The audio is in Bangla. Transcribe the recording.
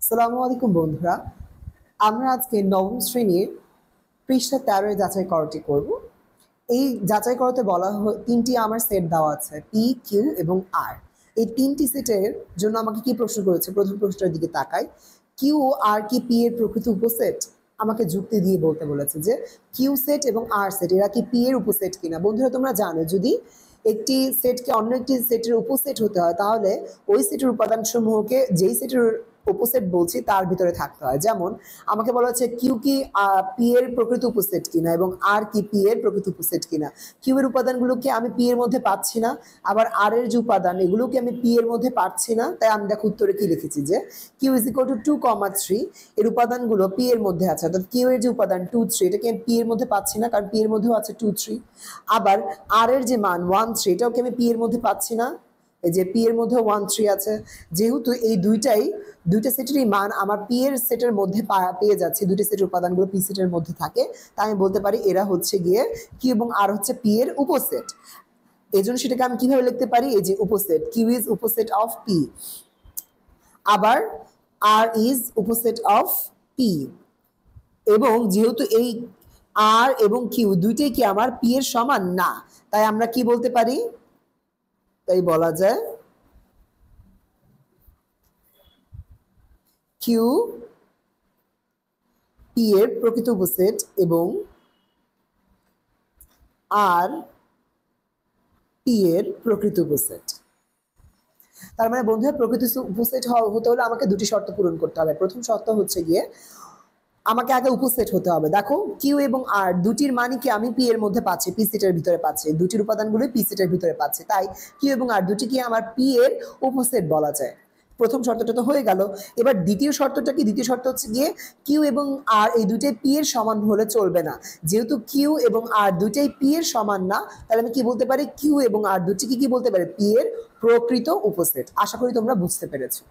আসসালামু আলাইকুম বন্ধুরা। আমরা আজকে নবম শ্রেণীর পৃষ্ঠা 13 এর যাচাই করটি করব। এই যাচাই করতে বলা তিনটি আমার সেট দেওয়া আছে, পি, কিউ এবং আর। এই তিনটি সেটের জন্য আমাকে কি প্রশ্ন করেছে? প্রথম প্রশ্নের দিকে তাকাই। কিউ ও আর কি পি এর প্রকৃত উপসেট? আমাকে যুক্তি দিয়ে বলতে বলেছে যে কিউ সেট এবং আর সেট এরা কি পি এর উপসেট কিনা। বন্ধুরা, তোমরা জানো যদি একটি সেটকে অন্য একটি সেটের উপসেট হতে হয় তাহলে ওই সেটের উপাদান সমূহকে যেই সেটের উপসেট বলছি তার ভিতরে থাকতে হয়। যেমন আমাকে বলা হচ্ছে কিউ কি পি এর প্রকৃত উপসেট কিনা এবং আর কি পি এর প্রকৃত উপসেট কিনা। কিউ এর উপাদানগুলোকে আমি পি এর মধ্যে পাচ্ছি না, আবার আর এর যে উপাদান এগুলোকে আমি পি এর মধ্যে পাচ্ছি না। তাই আমি দেখো উত্তরে কি লিখেছি যে কিউ ইজ ইকুয়াল টু 2,3 এর উপাদানগুলো পি এর মধ্যে আছে, অর্থাৎ কিউ এর যে উপাদান 2, 3 এটাকে আমি পি এর মধ্যে পাচ্ছি না, কারণ পি এর মধ্যেও আছে 2, 3। আবার আর এর যে মান 1, 3 এটাকে আমি পি এর মধ্যে পাচ্ছি না, এই যে পি এর মধ্যে 1, 3 আছে। যেহেতু এই দুইটা সেটেরই মান আমার পি এর সেটের মধ্যে পেয়ে যাচ্ছে, দুইটা সেটের উপাদানগুলো পি সেটের মধ্যে থাকে, তাই আমি বলতে পারি এরা হচ্ছে গিয়ে কিউ এবং আর হচ্ছে পি এর উপসেট। এই জন্য সেটাকে আমি কিভাবে লিখতে পারি? এই যে উপসেট, কিউ ইজ উপসেট অফ পি, আবার আর ইজ উপসেট অফ পি। এবং যেহেতু এই আর এবং কিউ দুইটাই কি আমার পি এর সমান না, তাই আমরা কি বলতে পারি? তাই বলা যায় কিউ পি এর প্রকৃত উপসেট এবং আর পি এর প্রকৃত উপসেট। তার মানে বন্ধুরা, প্রকৃত উপসেট হতে হলে আমাকে দুটি শর্ত পূরণ করতে হবে। প্রথম শর্ত হচ্ছে গিয়ে আমাকে আগে উপসেট হতে হবে। দেখো কিউ এবং আর দুটির মানই কি আমি পি এর মধ্যে পাচ্ছি, পি সেটের ভিতরে পাচ্ছি, দুটির উপাদানগুলোই পি সেটের ভিতরে পাচ্ছি, তাই কিউ এবং আর দুটি কি আমার পি এর উপসেট বলা যায়। প্রথম শর্তটা তো হয়ে গেল। এবার দ্বিতীয় শর্তটা কি? দ্বিতীয় শর্ত হচ্ছে গিয়ে কিউ এবং আর এই দুটোই পি এর সমান হলে চলবে না। যেহেতু কিউ এবং আর দুটোই পি এর সমান না, তাহলে আমি কি বলতে পারি? কিউ এবং আর দুটি কি বলতে পারি? পি এর প্রকৃত উপসেট। আশা করি তোমরা বুঝতে পেরেছো।